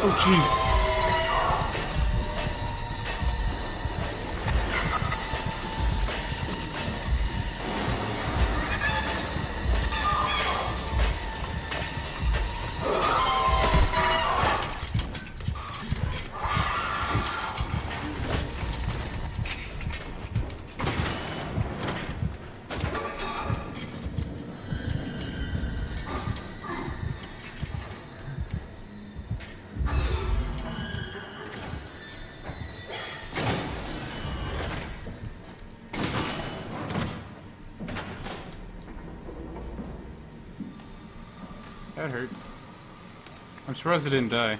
Oh, jeez. That hurt. I'm surprised it didn't die.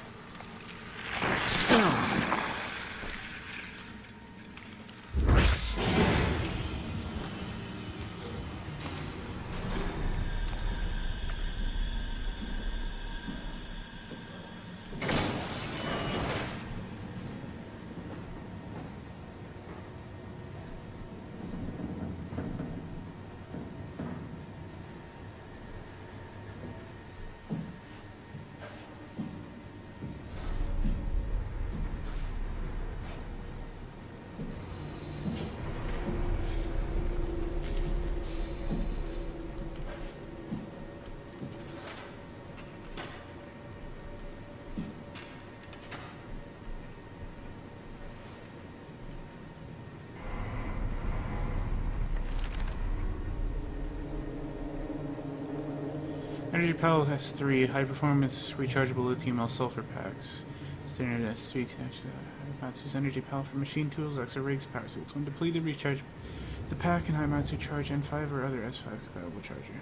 Energy Pal S3, high performance rechargeable lithium sulfur packs. Standard S3 connection. Himatsu's Energy Pal for machine tools, extra rigs, power suits. When depleted, recharge the pack and Himatsu charge N5 or other S5 compatible charger.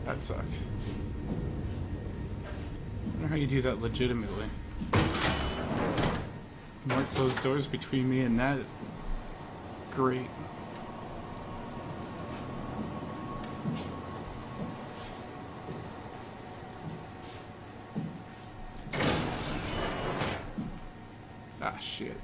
That sucked. I wonder how you do that legitimately. More closed doors between me and that is great. Ah, shit.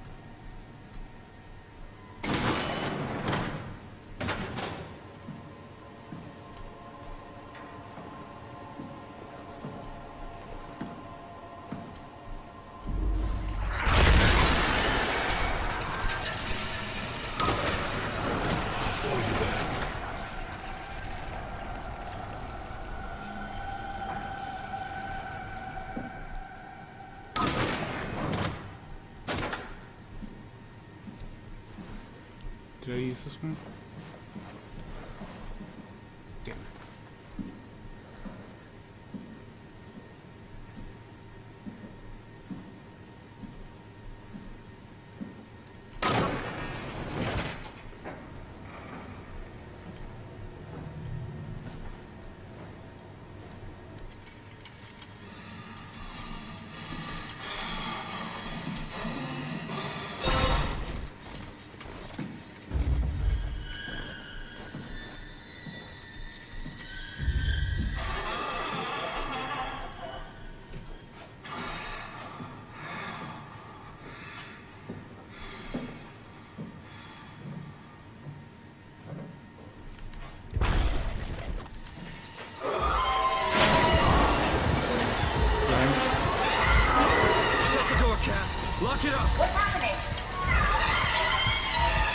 Did I use this one? Damn it.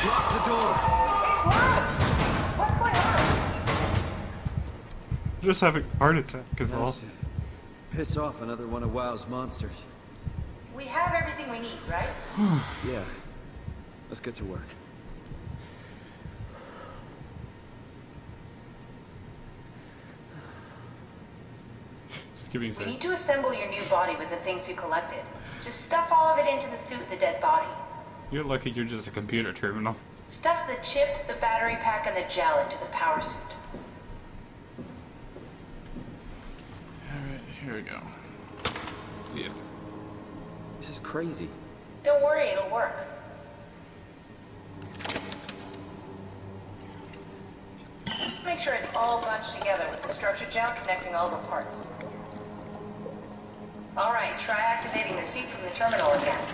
Lock the door! It's locked! What's going on? Just having a heart attack is all. Managed to piss off another one of WoW's monsters. We have everything we need, right? Yeah. Let's get to work. Just give me a We second. need to assemble your new body with the things you collected. Just stuff all of it into the suit with the dead body. You're lucky you're just a computer terminal. Stuff the chip, the battery pack, and the gel into the power suit. Alright, here we go. Yes. This is crazy. Don't worry, it'll work. Make sure it's all bunched together with the structure gel connecting all the parts. Alright, try activating the suit from the terminal again.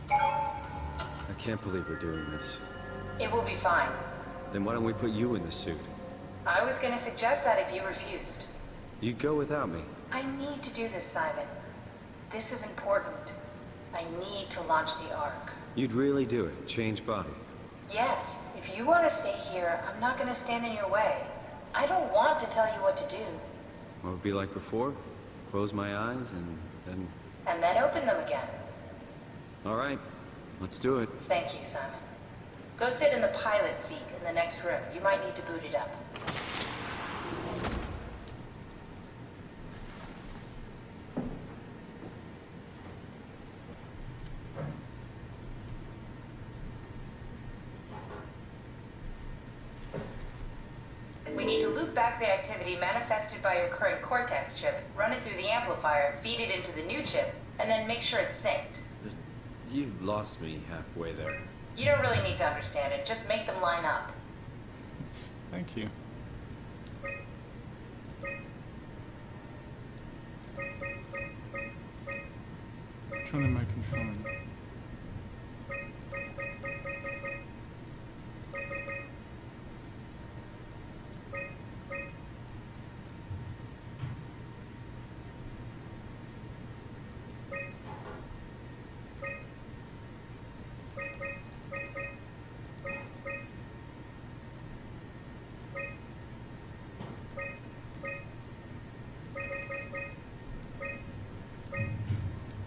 I can't believe we're doing this. It will be fine. Then why don't we put you in the suit? I was gonna suggest that if you refused. You'd go without me. I need to do this, Simon. This is important. I need to launch the Ark. You'd really do it. Change body. Yes, if you want to stay here, I'm not gonna stand in your way. I don't want to tell you what to do. What would it be like before? Close my eyes and then... And then open them again. All right. Let's do it. Thank you, Simon. Go sit in the pilot seat in the next room. You might need to boot it up. We need to loop back the activity manifested by your current Cortex chip, run it through the amplifier, feed it into the new chip, and then make sure it's synced. You lost me halfway there. You don't really need to understand it, just make them line up. Thank you. Which one am I controlling?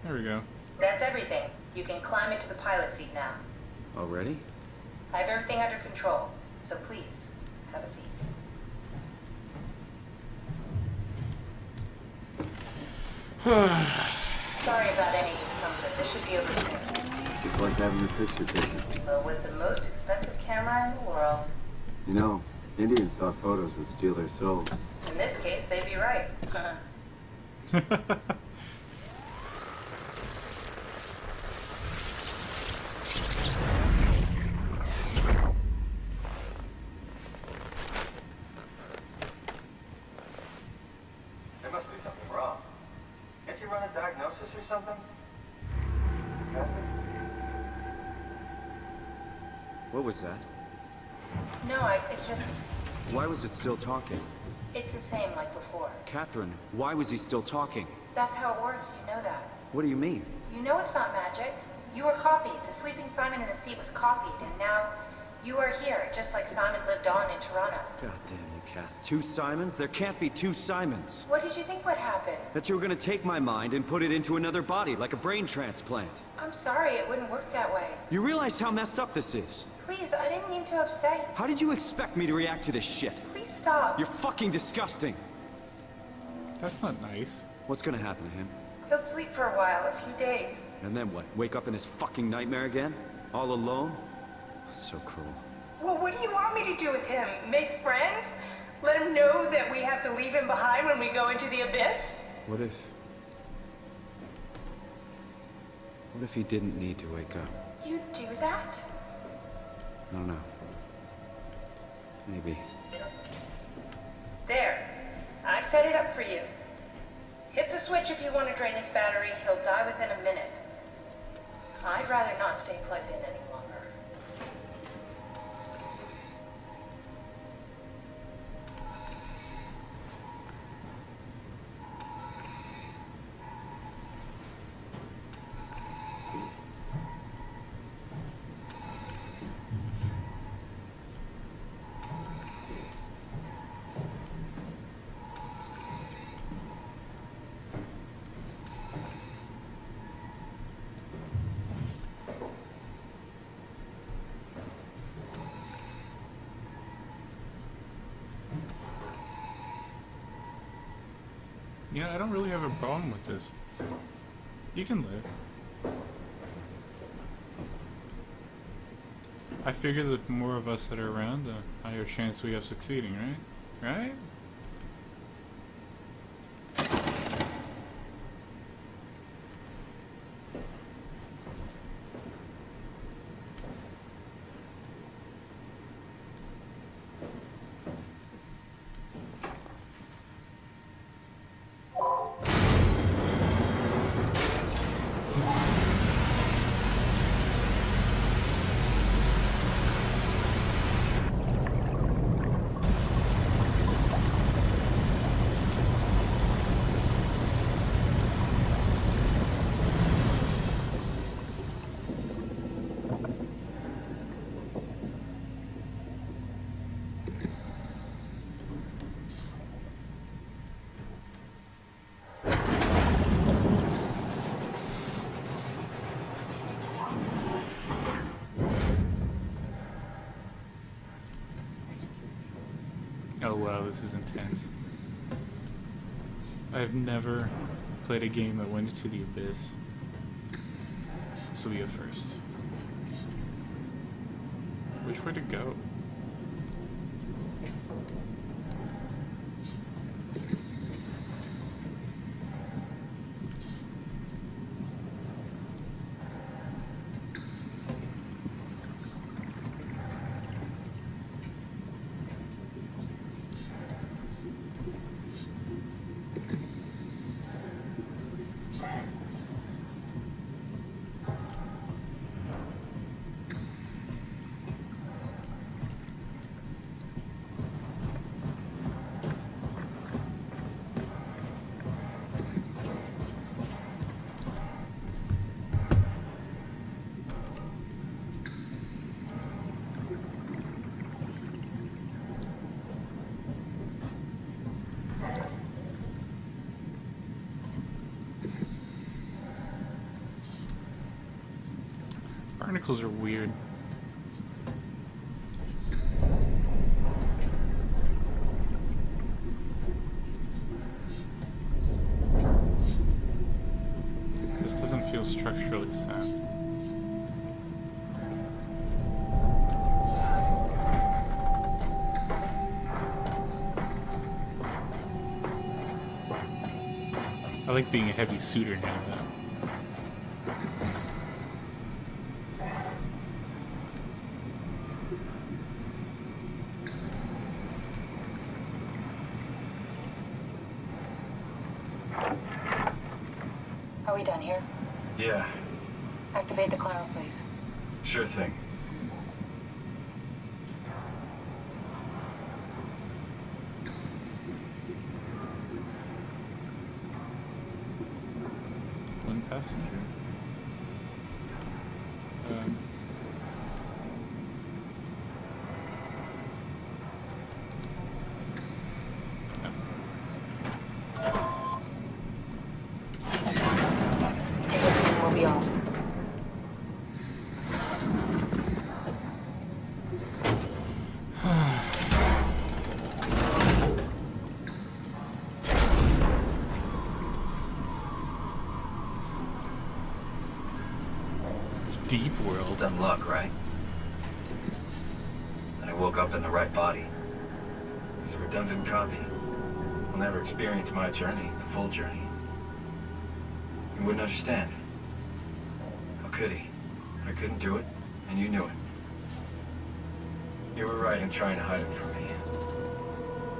There we go. That's everything. You can climb into the pilot seat now. Already? I have everything under control, so please, have a seat. Sorry about any discomfort. This should be over soon. It's like having a picture taken. But with the most expensive camera in the world, You know, Indian stock photos would steal their souls. in this case, they'd be right. There must be something wrong. Can't you run a diagnosis or something? What was that? No, it's just, Why was it still talking? it's the same like before. Catherine, why was he still talking? That's how it works, you know that. What do you mean? You know it's not magic. You were copied. The sleeping Simon in the seat was copied, and now you are here, just like Simon lived on in Toronto. God damn you, Kath. Two Simons? There can't be two Simons. What did you think would happen? That you were gonna take my mind and put it into another body, like a brain transplant. I'm sorry, it wouldn't work that way. You realize how messed up this is? Please, I didn't mean to upset you. How did you expect me to react to this shit? Please stop. You're fucking disgusting. That's not nice. What's gonna happen to him? He'll sleep for a while, a few days. And then what? Wake up in his fucking nightmare again? All alone? So cruel. Well, what do you want me to do with him? Make friends? Let him know that we have to leave him behind when we go into the abyss? What if he didn't need to wake up? You'd do that? I don't know. Maybe. There. I set it up for you. Hit the switch if you want to drain his battery. He'll die within a minute. I'd rather not stay plugged in any longer. You know, I don't really have a problem with this. You can live. I figure the more of us that are around, the higher chance we have succeeding, right? Right? Oh wow, this is intense. I've never played a game that went into the abyss. This will be a first. Which way to go? Barnacles are weird. This doesn't feel structurally sound. I like being a heavy suitor now, though. Are we done here? Yeah, Activate the cloud, please. sure thing. One passenger. Take a seat and we'll be off. It's deep world. Dumb luck, right? And I woke up in the right body. He's a redundant copy. He'll never experience my journey, the full journey. He wouldn't understand. How could he? I couldn't do it, and you knew it. You were right in trying to hide it from me.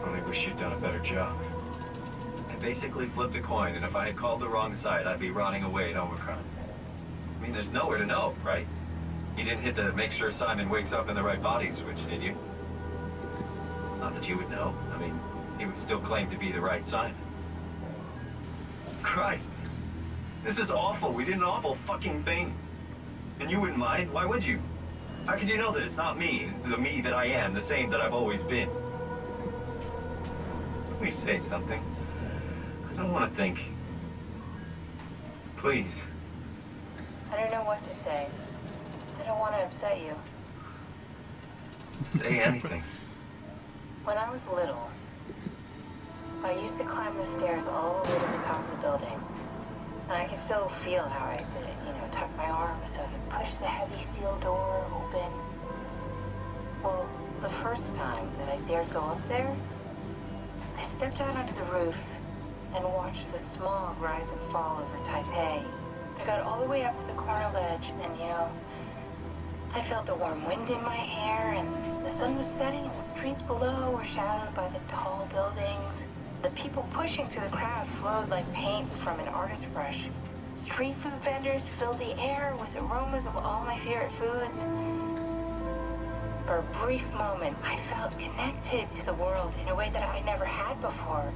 Only wish you'd done a better job. I basically flipped a coin, and if I had called the wrong side, I'd be rotting away at Omicron. I mean, there's nowhere to know, right? You didn't hit the make sure Simon wakes up in the right body switch, did you? Not that you would know. I mean, he would still claim to be the right Simon. Christ. This is awful. We did an awful fucking thing. And you wouldn't mind? Why would you? How could you know that it's not me, the me that I am, the same that I've always been? Let me say something. I don't want to think. Please. I don't know what to say. I don't want to upset you. Say anything. When I was little, I used to climb the stairs all the way to the top of the building. And I can still feel how I did it, tuck my arm so I could push the heavy steel door open. Well, the first time that I dared go up there, I stepped out onto the roof and watched the smog rise and fall over Taipei. I got all the way up to the corner ledge and, I felt the warm wind in my hair and the sun was setting and the streets below were shadowed by the tall buildings. The people pushing through the crowd flowed like paint from an artist's brush. Street food vendors filled the air with aromas of all my favorite foods. For a brief moment, I felt connected to the world in a way that I never had before.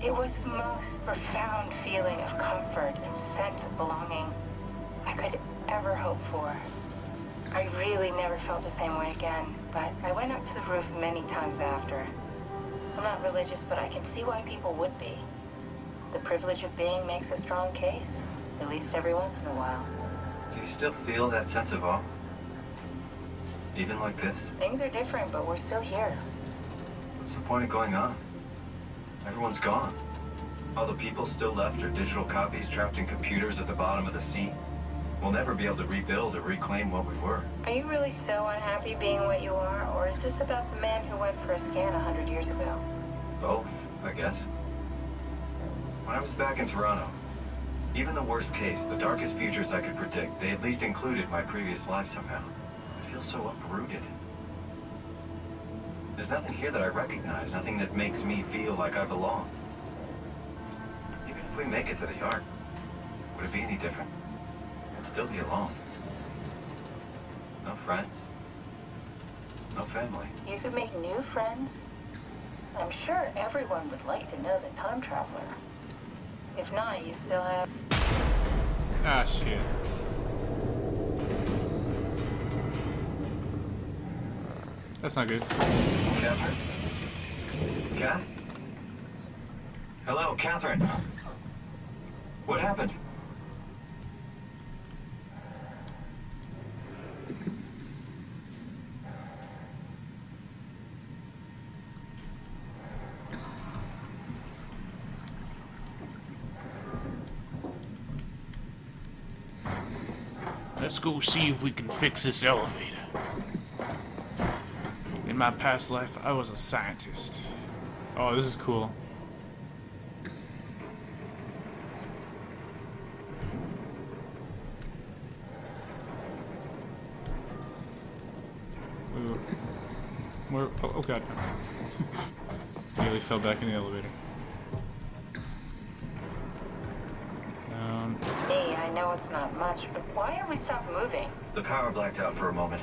It was the most profound feeling of comfort and sense of belonging I could ever hope for. I really never felt the same way again, but I went up to the roof many times after. I'm not religious, but I can see why people would be. The privilege of being makes a strong case, at least every once in a while. Do you still feel that sense of awe? Even like this? Things are different, but we're still here. What's the point of going on? Everyone's gone. All the people still left are digital copies trapped in computers at the bottom of the sea. We'll never be able to rebuild or reclaim what we were. Are you really so unhappy being what you are, or is this about the man who went for a scan 100 years ago? Both, I guess. When I was back in Toronto, even the worst case, the darkest futures I could predict, they at least included my previous life somehow. I feel so uprooted. There's nothing here that I recognize, nothing that makes me feel like I belong. Even if we make it to the yard, would it be any different? I'd still be alone. No friends. No family. You could make new friends. I'm sure everyone would like to know the time traveler. If not, you still have... Ah, shit. That's not good. Catherine? Kath? Hello, Catherine. What happened? Let's go see if we can fix this elevator. In my past life, I was a scientist. Oh, this is cool. Ooh. Where? Oh god. Nearly fell back in the elevator. Hey, I know it's not much, but why have we stopped moving? The power blacked out for a moment.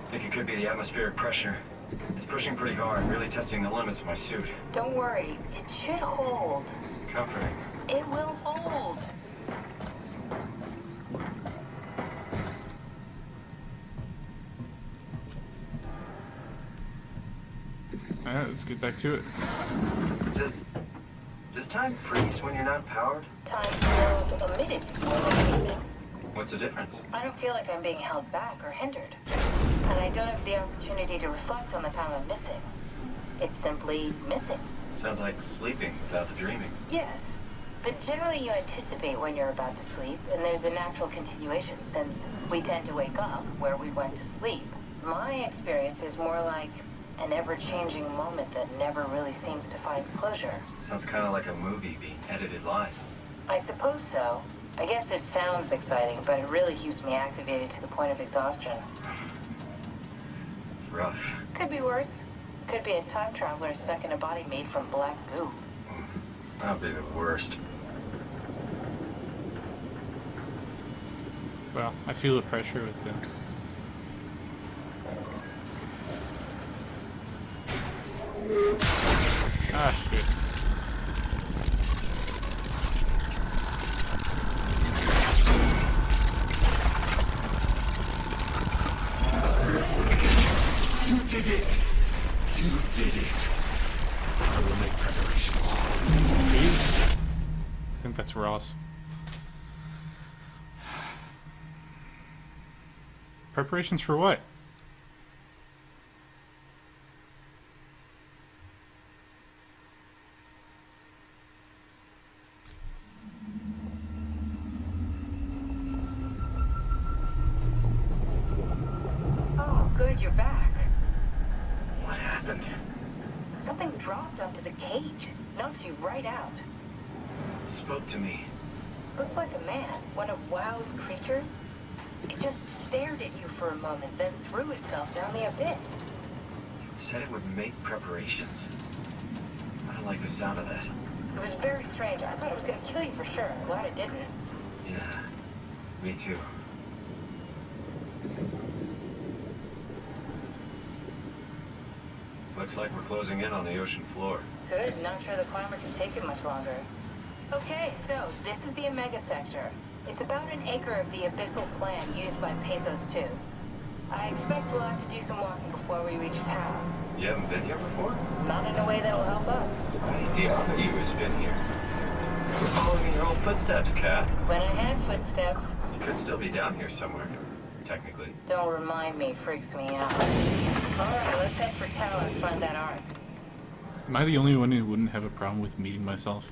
Think it could be the atmospheric pressure. It's pushing pretty hard, really testing the limits of my suit. Don't worry, it should hold. Comforting. It will hold. Alright, let's get back to it. Does time freeze when you're not powered? Time feels omitted more than anything. What's the difference? I don't feel like I'm being held back or hindered. And I don't have the opportunity to reflect on the time I'm missing. It's simply missing. Sounds like sleeping without the dreaming. Yes. But generally you anticipate when you're about to sleep, and there's a natural continuation since we tend to wake up where we went to sleep. My experience is more like an ever-changing moment that never really seems to find closure. Sounds kind of like a movie being edited live. I suppose so. I guess it sounds exciting, but it really keeps me activated to the point of exhaustion. It's rough. Could be worse. Could be a time traveler stuck in a body made from black goo. That'd be the worst. Well, I feel the pressure with them. Ah, shit. You did it! You did it! I will make preparations. I think that's Ross. Preparations for what? Oh, good, you're back. What happened? Something dropped onto the cage. Knocks you right out. It spoke to me. Looked like a man, one of WoW's creatures. It just stared at you for a moment, then threw itself down the abyss. It said it would make preparations. I don't like the sound of that. It was very strange. I thought it was going to kill you for sure. I'm glad it didn't. Yeah, me too. Looks like we're closing in on the ocean floor. Good, not sure the climber can take it much longer. Okay, so this is the Omega Sector. It's about an acre of the abyssal plan used by Pathos 2. I expect we'll have to do some walking before we reach town. You haven't been here before? Not in a way that'll help us. The other you has been here. You're following in your own footsteps, Kat. When I had footsteps, You could still be down here somewhere, technically. don't remind me, freaks me out. Alright, let's head for town and find that ark. Am I the only one who wouldn't have a problem with meeting myself?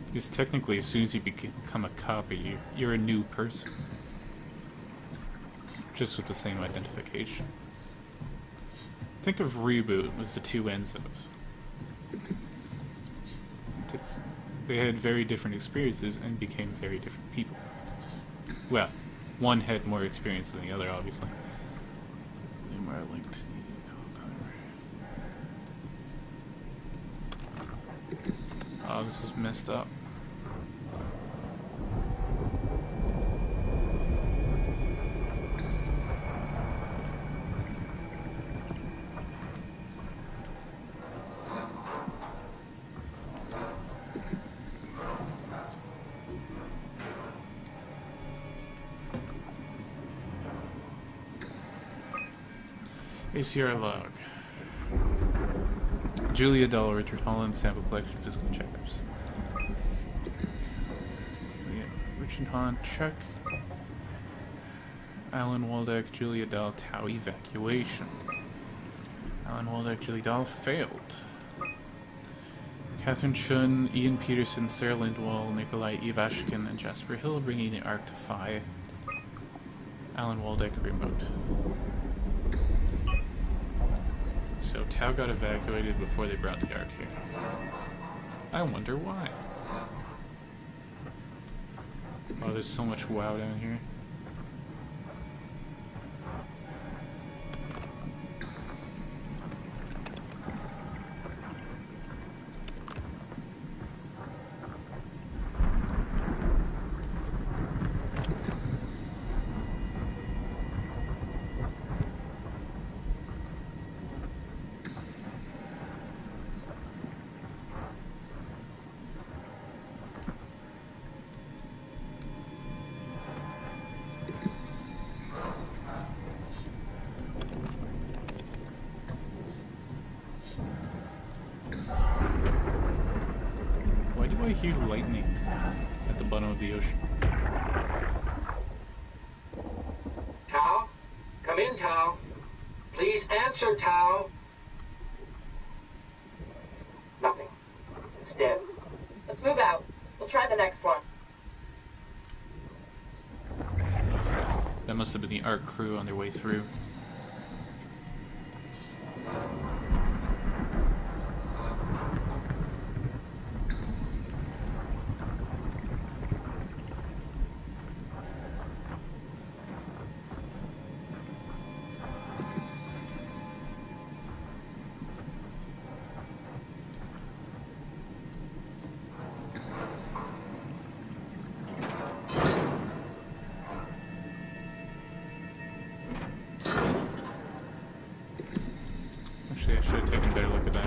Because technically, as soon as you become a copy, you're a new person. Just with the same identification. Think of Reboot with the two Enzos. They had very different experiences and became very different people. Well, one had more experience than the other, obviously. Where I linked. Oh, this is messed up. ACR log. Julia Dahl, Richard Holland, sample collection, physical checkups. Yeah, Richard Holland, check. Alan Waldeck, Julia Dahl, Tau evacuation. Alan Waldeck, Julia Dahl, failed. Catherine Chun, Ian Peterson, Sarah Lindwall, Nikolai Ivashkin, and Jasper Hill bringing the Ark to Phi. Alan Waldeck, remote. So Tau got evacuated before they brought the Ark here. I wonder why. Oh, there's so much WoW down here. Why do I hear lightning at the bottom of the ocean? Tau? Come in, Tau. Please answer, Tau. Nothing. It's dead. Let's move out. We'll try the next one. That must have been the Ark crew on their way through. Actually, I should have taken a better look at that.